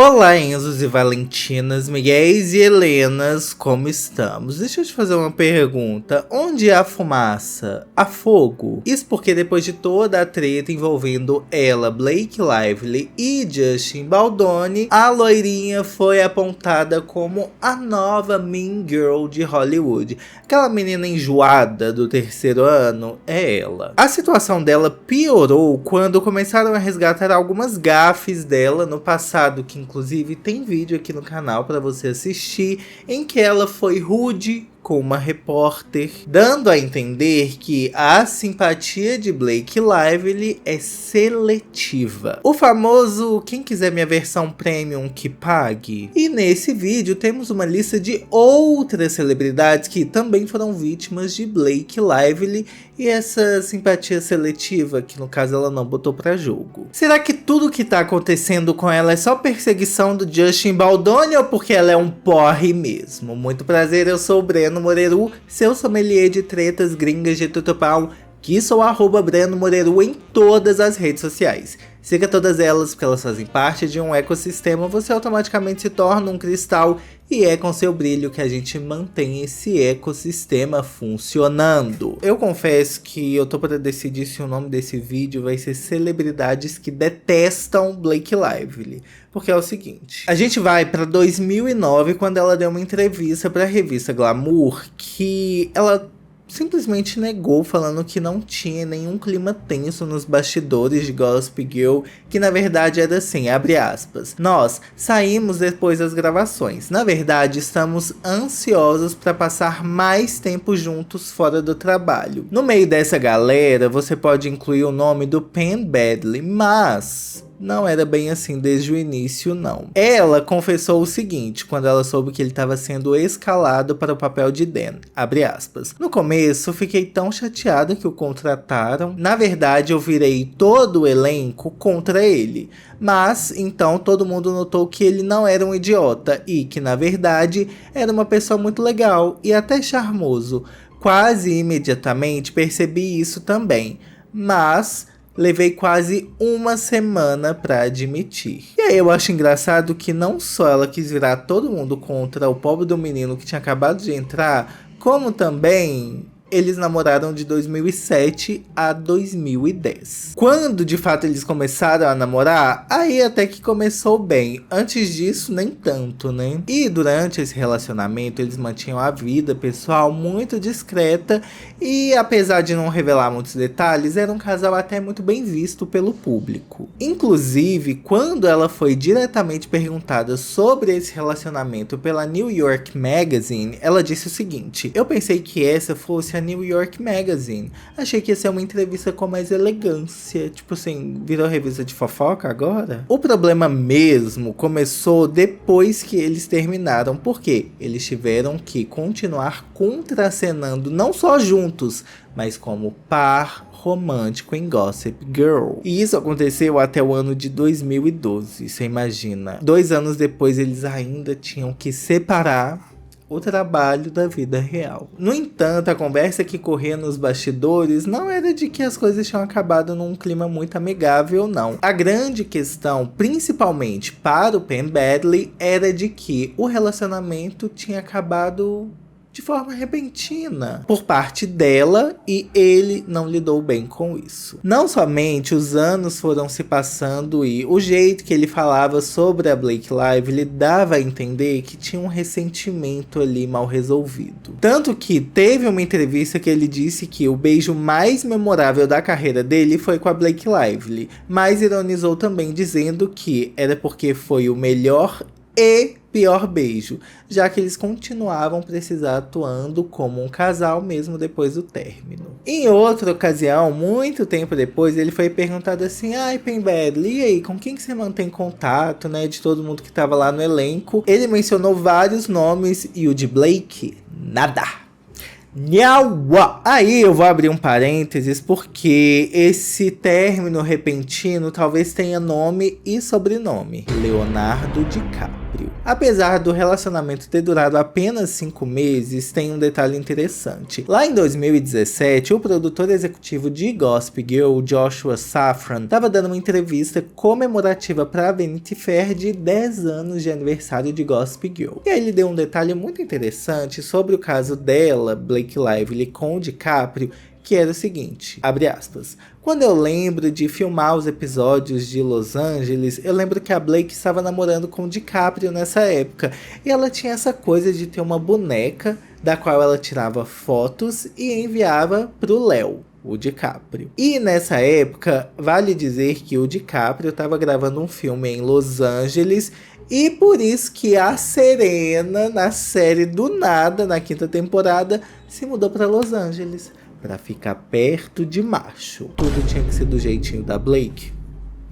Olá, Enzos e Valentinas, Miguéis e Helenas, como estamos? Deixa eu te fazer uma pergunta. Onde há fumaça, há fogo? Isso porque depois de toda a treta envolvendo ela, Blake Lively e Justin Baldoni, a loirinha foi apontada como a nova Mean Girl de Hollywood. Aquela menina enjoada do terceiro ano é ela. A situação dela piorou quando começaram a resgatar algumas gafes dela no passado, que inclusive tem vídeo aqui no canal para você assistir, em que ela foi rude com uma repórter, dando a entender que a simpatia de Blake Lively é seletiva. O famoso quem quiser minha versão premium que pague. E nesse vídeo temos uma lista de outras celebridades que também foram vítimas de Blake Lively e essa simpatia seletiva, que no caso ela não botou pra jogo. Será que tudo que tá acontecendo com ela é só perseguição do Justin Baldoni ou porque ela é um porre mesmo? Muito prazer, eu sou o Breno Moreru, seu sommelier de tretas gringas de tutupão, que sou @Breno Moreru em todas as redes sociais. Siga todas elas porque elas fazem parte de um ecossistema, você automaticamente se torna um cristal e é com seu brilho que a gente mantém esse ecossistema funcionando. Eu confesso que eu tô para decidir se o nome desse vídeo vai ser celebridades que detestam Blake Lively. Porque é o seguinte, a gente vai para 2009 quando ela deu uma entrevista para a revista Glamour que ela simplesmente negou, falando que não tinha nenhum clima tenso nos bastidores de Gossip Girl, que na verdade era assim, abre aspas, nós saímos depois das gravações, na verdade estamos ansiosos para passar mais tempo juntos fora do trabalho. No meio dessa galera você pode incluir o nome do Penn Badley, mas não era bem assim desde o início, não. Ela confessou o seguinte, quando ela soube que ele estava sendo escalado para o papel de Dan, abre aspas. No começo, fiquei tão chateada que o contrataram. Na verdade, eu virei todo o elenco contra ele. Mas, então, todo mundo notou que ele não era um idiota e que, na verdade, era uma pessoa muito legal e até charmoso. Quase imediatamente percebi isso também. Mas levei quase uma semana pra admitir. E aí eu acho engraçado que não só ela quis virar todo mundo contra o pobre do menino que tinha acabado de entrar, como também eles namoraram de 2007 a 2010. Quando de fato eles começaram a namorar, aí até que começou bem. Antes disso, nem tanto, né? E durante esse relacionamento, eles mantinham a vida pessoal muito discreta e, apesar de não revelar muitos detalhes, era um casal até muito bem visto pelo público. Inclusive, quando ela foi diretamente perguntada sobre esse relacionamento pela New York Magazine, ela disse o seguinte: eu pensei que essa fosse a New York Magazine. Achei que ia ser uma entrevista com mais elegância. Tipo assim, virou revista de fofoca agora? O problema mesmo começou depois que eles terminaram. Porque eles tiveram que continuar contracenando não só juntos, mas como par romântico em Gossip Girl. E isso aconteceu até o ano de 2012, você imagina. 2 anos depois eles ainda tinham que separar o trabalho da vida real. No entanto, a conversa que corria nos bastidores não era de que as coisas tinham acabado num clima muito amigável, não. A grande questão, principalmente para o Penn Badley, era de que o relacionamento tinha acabado de forma repentina por parte dela e ele não lidou bem com isso. Não somente os anos foram se passando e o jeito que ele falava sobre a Blake Lively dava a entender que tinha um ressentimento ali mal resolvido. Tanto que teve uma entrevista que ele disse que o beijo mais memorável da carreira dele foi com a Blake Lively, mas ironizou também dizendo que era porque foi o melhor e pior beijo, já que eles continuavam precisar atuando como um casal mesmo depois do término. Em outra ocasião, muito tempo depois, ele foi perguntado assim: ai, Penn Badley, e aí, com quem que você mantém contato, né, de todo mundo que tava lá no elenco? Ele mencionou vários nomes e o de Blake, nada. Nhaua! Aí eu vou abrir um parênteses porque esse término repentino talvez tenha nome e sobrenome: Leonardo DiCaprio. Apesar do relacionamento ter durado apenas 5 meses, tem um detalhe interessante. Lá em 2017, o produtor executivo de Gossip Girl, Joshua Safran, estava dando uma entrevista comemorativa para a Vanity Fair de 10 anos de aniversário de Gossip Girl. E aí ele deu um detalhe muito interessante sobre o caso dela, Blake Lively, com o DiCaprio, que era o seguinte, abre aspas: quando eu lembro de filmar os episódios de Los Angeles, eu lembro que a Blake estava namorando com o DiCaprio nessa época, e ela tinha essa coisa de ter uma boneca da qual ela tirava fotos e enviava pro Léo, o DiCaprio. E nessa época, vale dizer que o DiCaprio estava gravando um filme em Los Angeles, e por isso que a Serena, na série do nada, na 5ª temporada, se mudou para Los Angeles para ficar perto de macho. Tudo tinha que ser do jeitinho da Blake?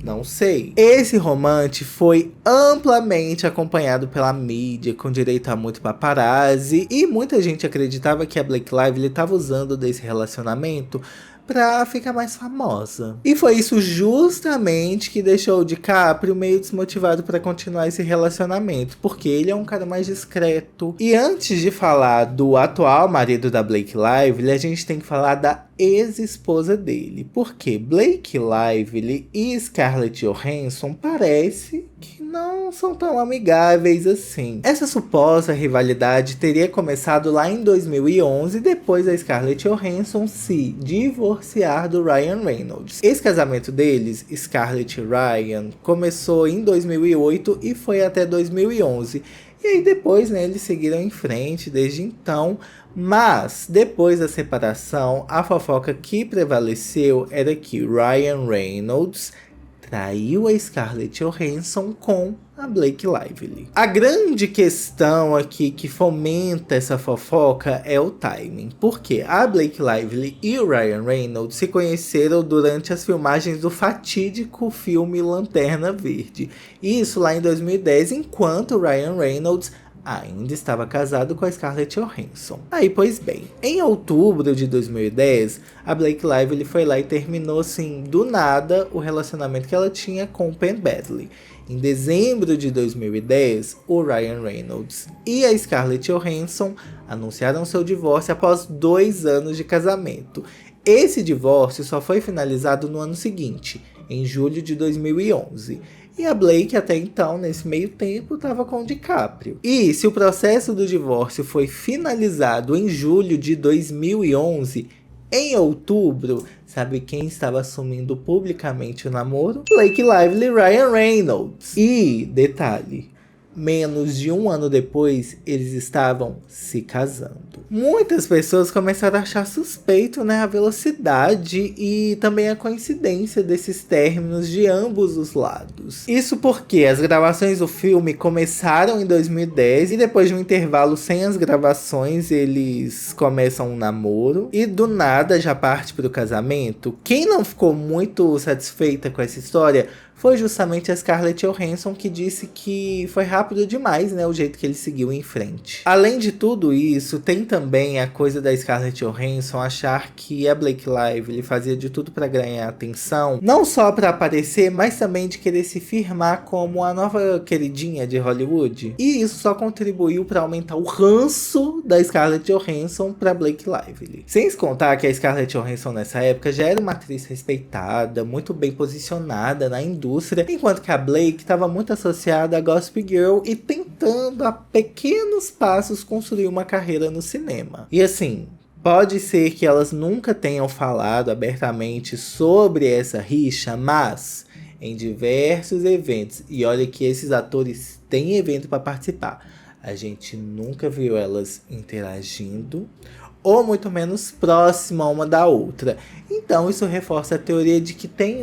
Não sei. Esse romance foi amplamente acompanhado pela mídia, com direito a muito paparazzi, e muita gente acreditava que a Blake Lively estava usando desse relacionamento pra ficar mais famosa. E foi isso justamente que deixou o DiCaprio meio desmotivado para continuar esse relacionamento, porque ele é um cara mais discreto. E antes de falar do atual marido da Blake Lively, a gente tem que falar da ex-esposa dele, porque Blake Lively e Scarlett Johansson parece que não são tão amigáveis assim. Essa suposta rivalidade teria começado lá em 2011, depois da Scarlett Johansson se divorciar do Ryan Reynolds. Esse casamento deles, Scarlett e Ryan, começou em 2008 e foi até 2011. E aí depois, né, eles seguiram em frente desde então. Mas, depois da separação, a fofoca que prevaleceu era que Ryan Reynolds traiu a Scarlett Johansson com a Blake Lively. A grande questão aqui que fomenta essa fofoca é o timing, porque a Blake Lively e o Ryan Reynolds se conheceram durante as filmagens do fatídico filme Lanterna Verde. Isso lá em 2010, enquanto o Ryan Reynolds ainda estava casado com a Scarlett Johansson. Aí, pois bem, em outubro de 2010, a Blake Lively foi lá e terminou, assim, do nada, o relacionamento que ela tinha com o Penn Badley. Em dezembro de 2010, o Ryan Reynolds e a Scarlett Johansson anunciaram seu divórcio após 2 anos de casamento. Esse divórcio só foi finalizado no ano seguinte, em julho de 2011. E a Blake, até então, nesse meio tempo, estava com o DiCaprio. E se o processo do divórcio foi finalizado em julho de 2011, em outubro, sabe quem estava assumindo publicamente o namoro? Blake Lively e Ryan Reynolds. E, detalhe, menos de 1 ano depois, eles estavam se casando. Muitas pessoas começaram a achar suspeito, né, a velocidade e também a coincidência desses términos de ambos os lados. Isso porque as gravações do filme começaram em 2010 e depois de um intervalo sem as gravações, eles começam um namoro e do nada já parte para o casamento. Quem não ficou muito satisfeita com essa história foi justamente a Scarlett Johansson, que disse que foi rápido demais, né, o jeito que ele seguiu em frente. Além de tudo isso, tem também a coisa da Scarlett Johansson achar que a Blake Lively fazia de tudo para ganhar atenção, não só para aparecer, mas também de querer se firmar como a nova queridinha de Hollywood. E isso só contribuiu para aumentar o ranço da Scarlett Johansson para Blake Lively. Sem se contar que a Scarlett Johansson nessa época já era uma atriz respeitada, muito bem posicionada na indústria, enquanto que a Blake estava muito associada a Gossip Girl e tentando a pequenos passos construir uma carreira no cinema. E assim, pode ser que elas nunca tenham falado abertamente sobre essa rixa, mas em diversos eventos, e olha que esses atores têm evento para participar, a gente nunca viu elas interagindo ou muito menos próxima uma da outra. Então isso reforça a teoria de que tem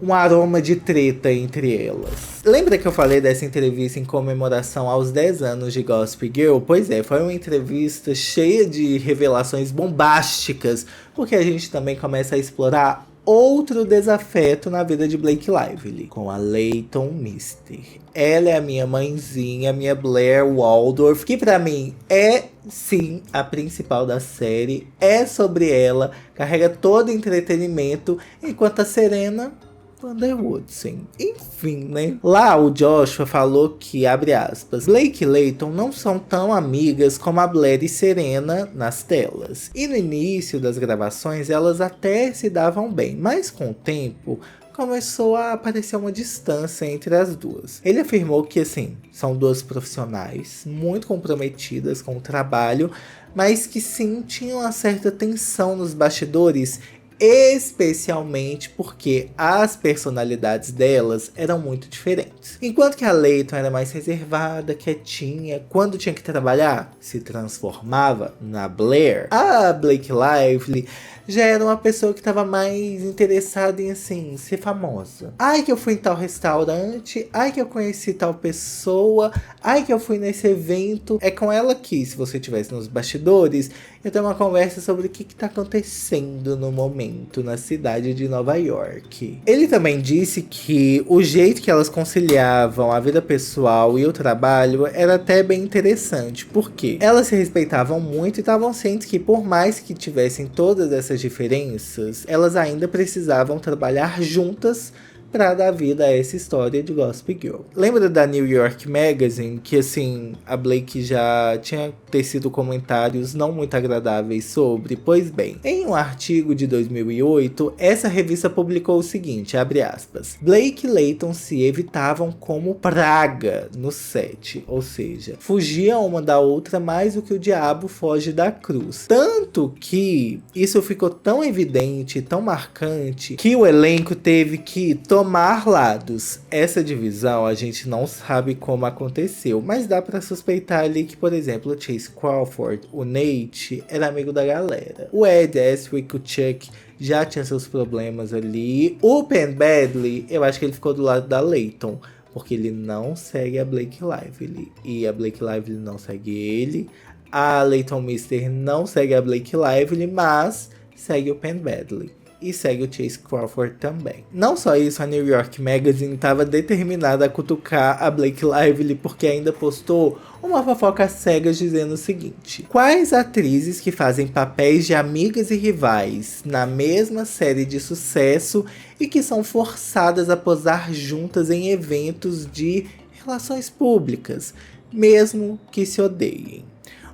um aroma de treta entre elas. Lembra que eu falei dessa entrevista em comemoração aos 10 anos de Gossip Girl? Pois é, foi uma entrevista cheia de revelações bombásticas, porque a gente também começa a explorar outro desafeto na vida de Blake Lively, com a Leighton Meester. Ela é a minha mãezinha, a minha Blair Waldorf, que pra mim é sim a principal da série, é sobre ela, carrega todo o entretenimento, enquanto a Serena Vanderwood, sim. Enfim, né? Lá o Joshua falou que, abre aspas, Blake e Leighton não são tão amigas como a Blair e Serena nas telas. E no início das gravações elas até se davam bem, mas com o tempo começou a aparecer uma distância entre as duas. Ele afirmou que, assim, são duas profissionais muito comprometidas com o trabalho, mas que sim, tinham uma certa tensão nos bastidores, especialmente porque as personalidades delas eram muito diferentes. Enquanto que a Leighton era mais reservada, quietinha, quando tinha que trabalhar, se transformava na Blair. A Blake Lively já era uma pessoa que estava mais interessada em, assim, ser famosa. Ai, que eu fui em tal restaurante. Ai, que eu conheci tal pessoa. Ai, que eu fui nesse evento. É com ela que, se você estivesse nos bastidores, eu tenho uma conversa sobre o que está acontecendo no momento na cidade de Nova York. Ele também disse que o jeito que elas conciliavam a vida pessoal e o trabalho era até bem interessante, porque elas se respeitavam muito e estavam cientes que, por mais que tivessem todas essas diferenças, elas ainda precisavam trabalhar juntas para dar vida a essa história de Gossip Girl. Lembra da New York Magazine, que assim, a Blake já tinha tecido comentários não muito agradáveis sobre? Pois bem, em um artigo de 2008, essa revista publicou o seguinte, abre aspas, Blake e Leighton se evitavam como praga no set, ou seja, fugiam uma da outra mais do que o diabo foge da cruz. Tanto que isso ficou tão evidente, tão marcante, que o elenco teve que tomar lados. Essa divisão a gente não sabe como aconteceu, mas dá pra suspeitar ali que, por exemplo, o Chase Crawford, o Nate, era amigo da galera. O Ed Aswick, o Chuck, já tinha seus problemas ali. O Penn Badley, eu acho que ele ficou do lado da Leighton, porque ele não segue a Blake Lively. E a Blake Lively não segue ele. A Leighton Meester não segue a Blake Lively, mas segue o Penn Badley. E segue o Chase Crawford também. Não só isso, a New York Magazine estava determinada a cutucar a Blake Lively porque ainda postou uma fofoca às cegas dizendo o seguinte: quais atrizes que fazem papéis de amigas e rivais na mesma série de sucesso e que são forçadas a posar juntas em eventos de relações públicas, mesmo que se odeiem?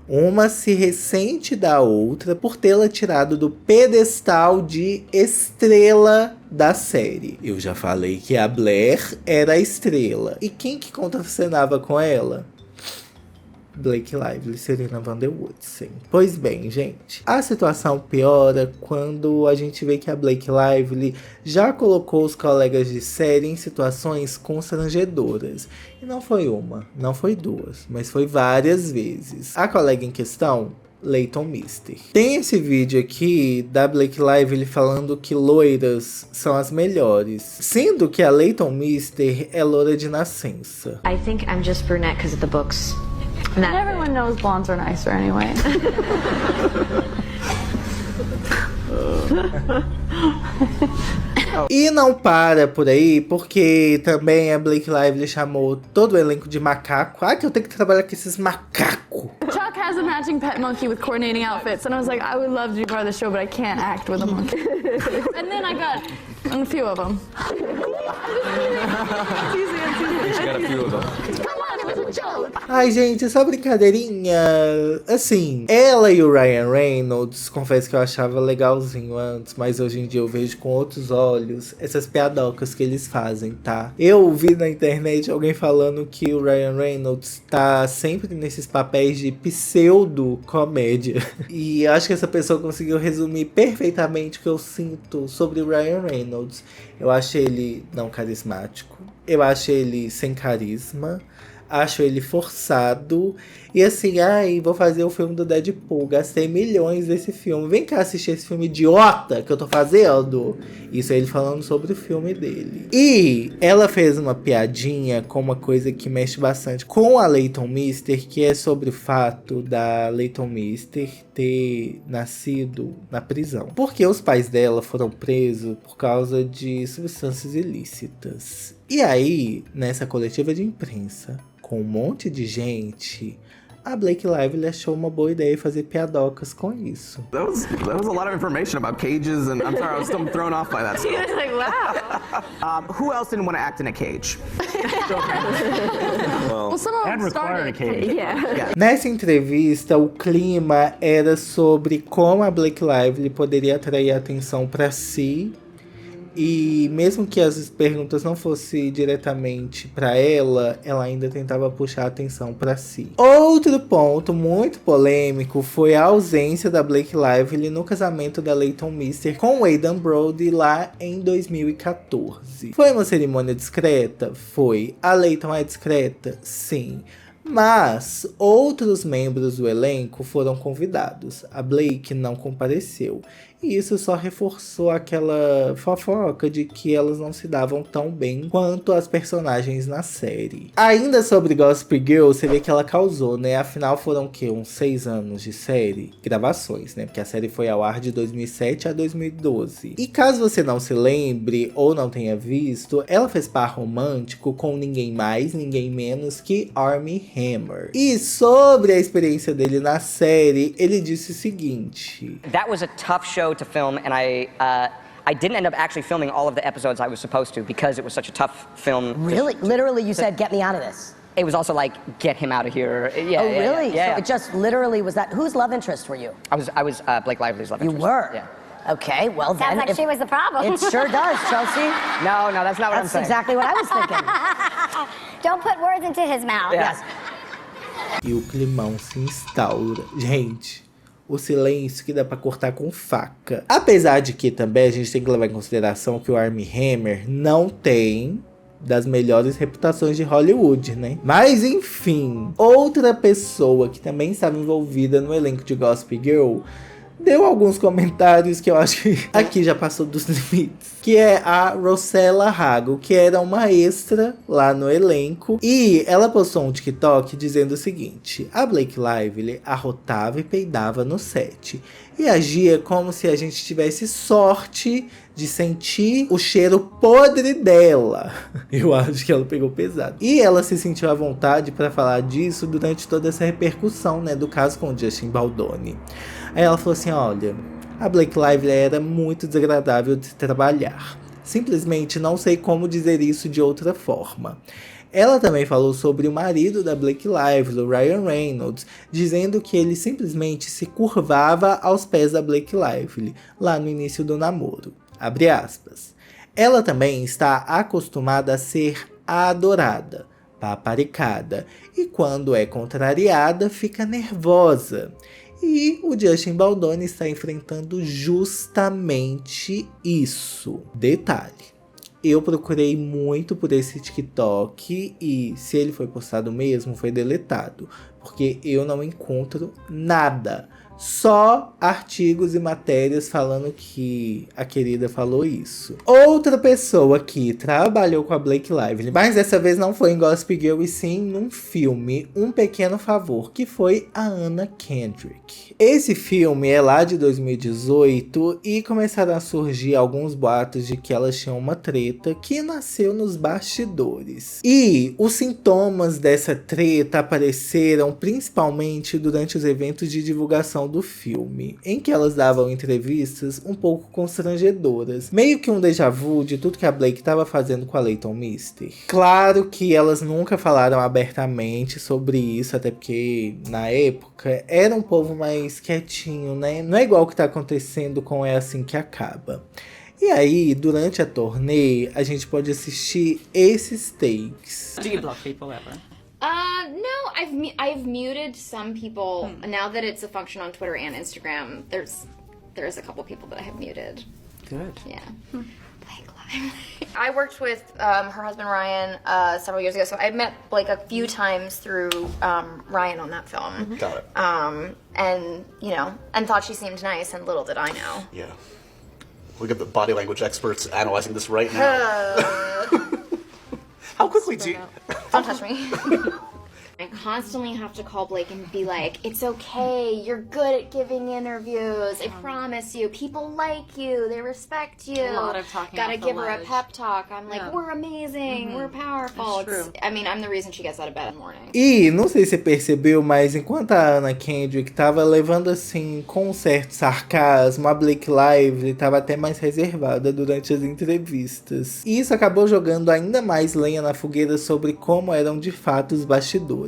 Uma se ressente da outra por tê-la tirado do pedestal de estrela da série. Eu já falei que a Blair era a estrela. E quem que contracenava com ela? Blake Lively e Serena Vanderwood, sim. Pois bem, gente, a situação piora quando a gente vê que a Blake Lively já colocou os colegas de série em situações constrangedoras. E não foi uma, não foi duas, mas foi várias vezes. A colega em questão, Leighton Meester. Tem esse vídeo aqui da Blake Lively falando que loiras são as melhores, sendo que a Leighton Meester é loira de nascença. I think I'm just brunette because of the books. And everyone knows blondes are nicer anyway. E não para por aí, porque também a Blake Lively chamou todo o elenco de macaco. Ah, que eu tenho que trabalhar com esses macacos. Chuck has a matching pet monkey with coordinating outfits, and I was like, I would love to be part of the show, but I can't act with a monkey. And then I got a few of them. She got a few of them. Come on, it was a joke. Ai, gente, essa brincadeirinha... Assim, ela e o Ryan Reynolds, confesso que eu achava legalzinho antes, mas hoje em dia eu vejo com outros olhos essas piadocas que eles fazem, tá? Eu vi na internet alguém falando que o Ryan Reynolds tá sempre nesses papéis de pseudo-comédia. E acho que essa pessoa conseguiu resumir perfeitamente o que eu sinto sobre o Ryan Reynolds. Eu acho ele não carismático. Eu acho ele sem carisma. Acho ele forçado. E assim, ai, vou fazer o filme do Deadpool. Gastei milhões desse filme. Vem cá assistir esse filme idiota que eu tô fazendo. Isso é ele falando sobre o filme dele. E ela fez uma piadinha com uma coisa que mexe bastante com a Leighton Meester, que é sobre o fato da Leighton Meester ter nascido na prisão. Porque os pais dela foram presos por causa de substâncias ilícitas. E aí, nessa coletiva de imprensa, com um monte de gente, a Blake Lively achou uma boa ideia fazer piadocas com isso. That was a lot of information about cages, and I'm sorry, I was still thrown off by that He stuff. was like, wow. Who else didn't want to act in a cage? Well, some of them required a started. cage. Yeah. Nessa entrevista, o clima era sobre como a Blake Lively poderia atrair atenção para si. E mesmo que as perguntas não fossem diretamente para ela, ela ainda tentava puxar a atenção para si. Outro ponto muito polêmico foi a ausência da Blake Lively no casamento da Leighton Meester com o Aidan Brody lá em 2014. Foi uma cerimônia discreta? Foi. A Leighton é discreta? Sim. Mas outros membros do elenco foram convidados. A Blake não compareceu. E isso só reforçou aquela fofoca de que elas não se davam tão bem quanto as personagens na série. Ainda sobre Gossip Girl, você vê que ela causou, né? Afinal foram o quê? Uns 6 anos de série? Gravações, né? Porque a série foi ao ar de 2007 a 2012. E caso você não se lembre ou não tenha visto, ela fez par romântico com ninguém mais, ninguém menos que Armie Hammer. E sobre a experiência dele na série, ele disse o seguinte: That was a tough show to film, and I didn't end up actually filming all of the episodes I was supposed to because it was such a tough film. Really? Literally, you said, get me out of this. It was also like, get him out of here. Yeah, Oh, yeah, really? Yeah. So it just literally was that. Whose love interest were you? I was Blake Lively's love You interest. were? Yeah. Okay, well then. Sounds like if- she was the problem. It sure does, Chelsea. No, that's not what I'm That's saying. exactly what I was thinking. Don't put words into his mouth. Yeah. Yes. E o climão se instaura. Gente, o silêncio que dá pra cortar com faca. Apesar de que também a gente tem que levar em consideração que o Armie Hammer não tem das melhores reputações de Hollywood, né? Mas enfim, outra pessoa que também estava envolvida no elenco de Gossip Girl deu alguns comentários que eu acho que aqui já passou dos limites. Que é a Rosella Hago, que era uma extra lá no elenco. E ela postou um TikTok dizendo o seguinte: a Blake Lively arrotava e peidava no set. E agia como se a gente tivesse sorte de sentir o cheiro podre dela. Eu acho que ela pegou pesado. E ela se sentiu à vontade para falar disso durante toda essa repercussão, né, do caso com o Justin Baldoni. Aí ela falou assim: olha, a Blake Lively era muito desagradável de trabalhar. Simplesmente não sei como dizer isso de outra forma. Ela também falou sobre o marido da Blake Lively, o Ryan Reynolds, dizendo que ele simplesmente se curvava aos pés da Blake Lively, lá no início do namoro. Abre aspas. Ela também está acostumada a ser adorada, paparicada, e quando é contrariada, fica nervosa. E o Justin Baldoni está enfrentando justamente isso. Detalhe: eu procurei muito por esse TikTok e se ele foi postado mesmo, foi deletado. Porque eu não encontro nada. Só artigos e matérias falando que a querida falou isso. Outra pessoa que trabalhou com a Blake Lively, mas dessa vez não foi em Gossip Girl e sim num filme, Um Pequeno Favor, que foi a Anna Kendrick. Esse filme é lá de 2018 e começaram a surgir alguns boatos de que elas tinham uma treta que nasceu nos bastidores. E os sintomas dessa treta apareceram principalmente durante os eventos de divulgação do filme, em que elas davam entrevistas um pouco constrangedoras, meio que um déjà vu de tudo que a Blake estava fazendo com a Leighton Meester. Claro que elas nunca falaram abertamente sobre isso, até porque na época era um povo mais quietinho, né? Não é igual o que tá acontecendo com É Assim Que Acaba. E aí, durante a turnê, a gente pode assistir esses takes. Do you block people ever? No, I've muted some people. Now that it's a function on Twitter and Instagram, there's a couple people that I have muted. Good. Yeah. Blake I worked with her husband Ryan several years ago, so I met Blake a few times through Ryan on that film. Got it. And and thought she seemed nice, and little did I know. Yeah. Look at the body language experts analyzing this right now. How quickly do you... Don't touch me. I constantly have to call Blake and be like, it's okay, you're good at giving interviews, I promise you, people like you, they respect you. A lot of talking Gotta off the give her a ledge. pep talk. I'm like, we're amazing, we're powerful. It's true. I mean, I'm the reason she gets out of bed in the morning. E não sei se você percebeu, mas enquanto a Anna Kendrick tava levando assim com um certo sarcasmo, a Blake Lively tava até mais reservada durante as entrevistas. E isso acabou jogando ainda mais lenha na fogueira sobre como eram de fato os bastidores.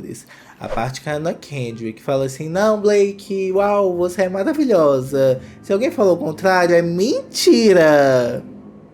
A parte que a Anna Kendrick fala assim: não, Blake, uau, você é maravilhosa. Se alguém falou o contrário, é mentira.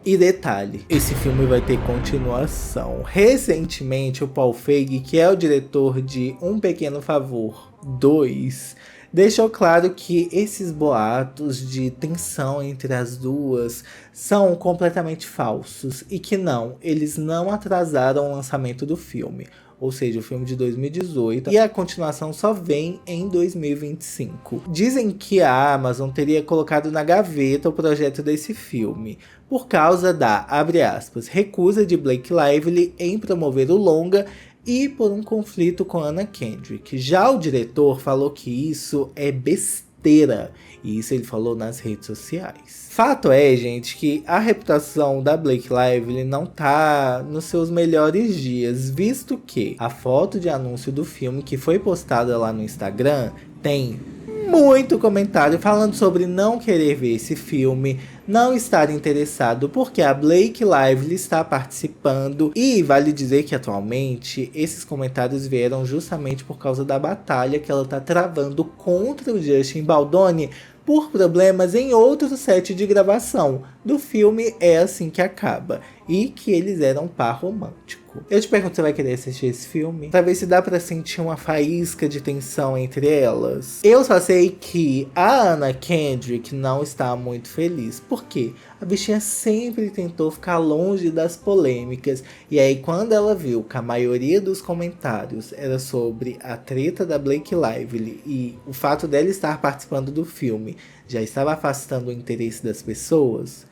E detalhe, esse filme vai ter continuação. Recentemente, o Paul Feig, que é o diretor de Um Pequeno Favor 2, deixou claro que esses boatos de tensão entre as duas são completamente falsos e que eles não atrasaram o lançamento do filme. Ou seja, o filme de 2018, e a continuação só vem em 2025. Dizem que a Amazon teria colocado na gaveta o projeto desse filme, por causa da, abre aspas, recusa de Blake Lively em promover o longa e por um conflito com Anna Kendrick. Já o diretor falou que isso é besteira, e isso ele falou nas redes sociais. Fato é, gente, que a reputação da Blake Lively não tá nos seus melhores dias, visto que a foto de anúncio do filme que foi postada lá no Instagram tem muito comentário falando sobre não querer ver esse filme, não estar interessado porque a Blake Lively está participando. E vale dizer que atualmente esses comentários vieram justamente por causa da batalha que ela tá travando contra o Justin Baldoni por problemas em outro set de gravação do filme É Assim Que Acaba, e que eles eram par romântico. Eu te pergunto, você vai querer assistir esse filme? Pra ver se dá pra sentir uma faísca de tensão entre elas. Eu só sei que a Anna Kendrick não está muito feliz. Por quê? A bichinha sempre tentou ficar longe das polêmicas. E aí, quando ela viu que a maioria dos comentários era sobre a treta da Blake Lively e o fato dela estar participando do filme já estava afastando o interesse das pessoas,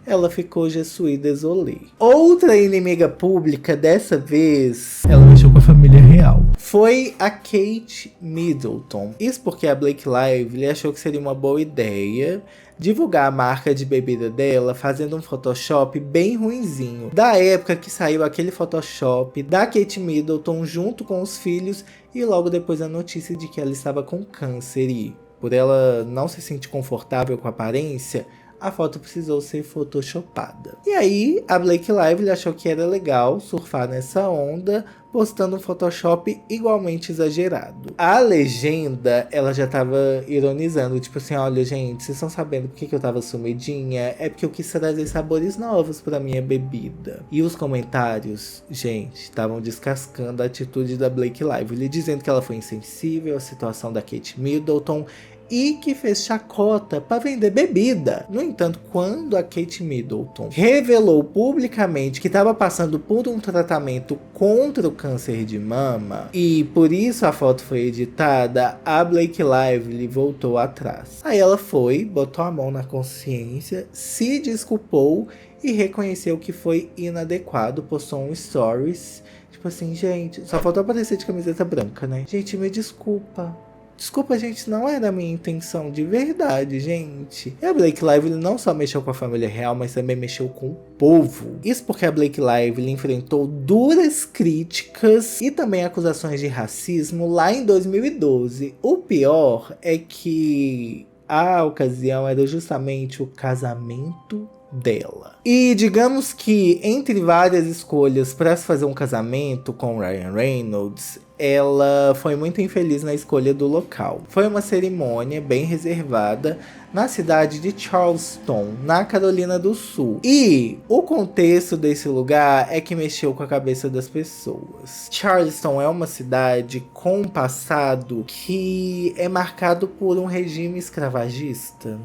ela ficou je suis désolé. Outra inimiga pública, dessa vez, ela mexeu com a família real, foi a Kate Middleton. Isso porque a Blake Lively achou que seria uma boa ideia divulgar a marca de bebida dela fazendo um Photoshop bem ruinzinho, da época que saiu aquele Photoshop da Kate Middleton junto com os filhos, e logo depois a notícia de que ela estava com câncer, e por ela não se sentir confortável com a aparência, a foto precisou ser photoshopada. E aí, a Blake Lively achou que era legal surfar nessa onda, postando um Photoshop igualmente exagerado. A legenda, ela já tava ironizando, tipo assim, olha gente, vocês estão sabendo por que eu tava sumidinha? É porque eu quis trazer sabores novos pra minha bebida. E os comentários, gente, estavam descascando a atitude da Blake Lively, dizendo que ela foi insensível à situação da Kate Middleton e que fez chacota para vender bebida. No entanto, quando a Kate Middleton revelou publicamente que estava passando por um tratamento contra o câncer de mama e por isso a foto foi editada, a Blake Lively voltou atrás. Aí ela foi, botou a mão na consciência, se desculpou e reconheceu que foi inadequado, postou um stories, tipo assim, gente, só faltou aparecer de camiseta branca, né? Gente, me desculpa. Desculpa, gente, não era a minha intenção de verdade, gente. E a Blake Lively não só mexeu com a família real, mas também mexeu com o povo. Isso porque a Blake Lively enfrentou duras críticas e também acusações de racismo lá em 2012. O pior é que a ocasião era justamente o casamento dela. E digamos que entre várias escolhas para se fazer um casamento com Ryan Reynolds, ela foi muito infeliz na escolha do local. Foi uma cerimônia bem reservada na cidade de Charleston, na Carolina do Sul. E o contexto desse lugar é que mexeu com a cabeça das pessoas. Charleston é uma cidade com um passado que é marcado por um regime escravagista.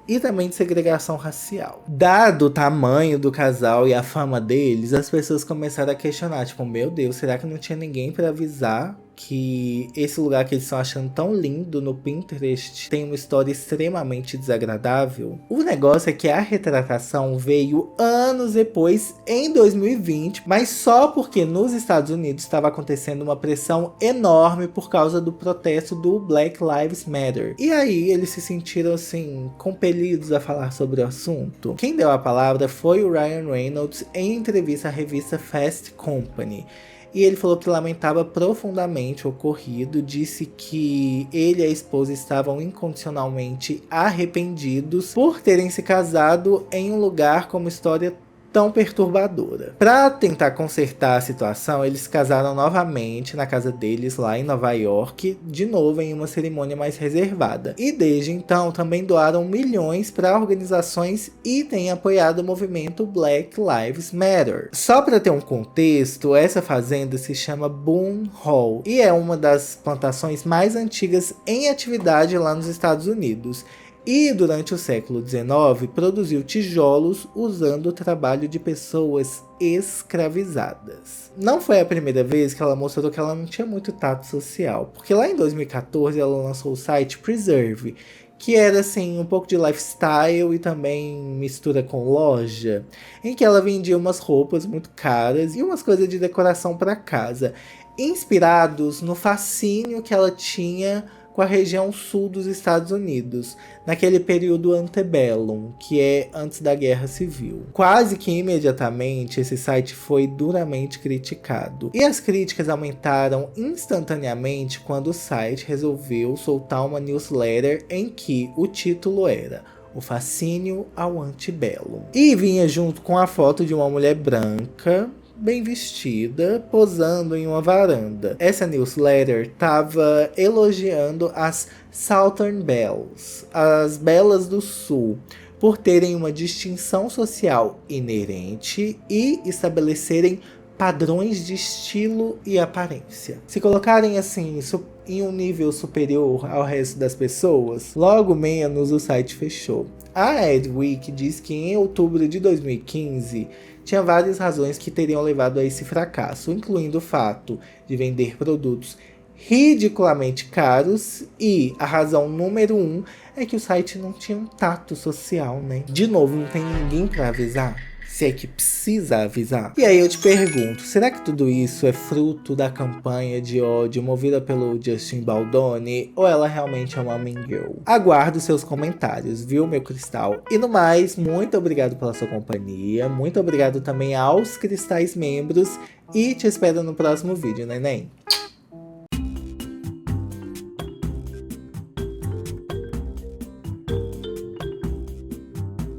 e também de segregação racial. Dado o tamanho do casal e a fama deles, as pessoas começaram a questionar, tipo, meu Deus, será que não tinha ninguém para avisar que esse lugar que eles estão achando tão lindo no Pinterest tem uma história extremamente desagradável? O negócio é que a retratação veio anos depois, em 2020, mas só porque nos Estados Unidos estava acontecendo uma pressão enorme por causa do protesto do Black Lives Matter. E aí eles se sentiram assim, compelidos a falar sobre o assunto. Quem deu a palavra foi o Ryan Reynolds em entrevista à revista Fast Company. E ele falou que lamentava profundamente o ocorrido, disse que ele e a esposa estavam incondicionalmente arrependidos por terem se casado em um lugar com uma história tão perturbadora. Para tentar consertar a situação, eles se casaram novamente na casa deles lá em Nova York, de novo em uma cerimônia mais reservada. E desde então também doaram milhões para organizações e têm apoiado o movimento Black Lives Matter. Só para ter um contexto, essa fazenda se chama Boone Hall e é uma das plantações mais antigas em atividade lá nos Estados Unidos. E durante o século XIX produziu tijolos usando o trabalho de pessoas escravizadas. Não foi a primeira vez que ela mostrou que ela não tinha muito tato social, porque lá em 2014 ela lançou o site Preserve, que era assim um pouco de lifestyle e também mistura com loja, em que ela vendia umas roupas muito caras e umas coisas de decoração para casa, inspirados no fascínio que ela tinha com a região sul dos Estados Unidos, naquele período antebellum, que é antes da Guerra Civil. Quase que imediatamente esse site foi duramente criticado. E as críticas aumentaram instantaneamente quando o site resolveu soltar uma newsletter em que o título era O Fascínio ao Antebellum. E vinha junto com a foto de uma mulher branca, bem vestida, posando em uma varanda. Essa newsletter estava elogiando as Southern Belles, as belas do sul, por terem uma distinção social inerente e estabelecerem padrões de estilo e aparência. Se colocarem assim em um nível superior ao resto das pessoas, logo menos o site fechou. A Adweek diz que em outubro de 2015 tinha várias razões que teriam levado a esse fracasso, incluindo o fato de vender produtos ridiculamente caros e a razão número 1 é que o site não tinha um tato social, né? De novo, não tem ninguém para avisar, se é que precisa avisar. E aí eu te pergunto, será que tudo isso é fruto da campanha de ódio movida pelo Justin Baldoni ou ela realmente é uma mean girl? Aguardo seus comentários, viu, meu cristal? E no mais, muito obrigado pela sua companhia, muito obrigado também aos cristais membros e te espero no próximo vídeo, neném.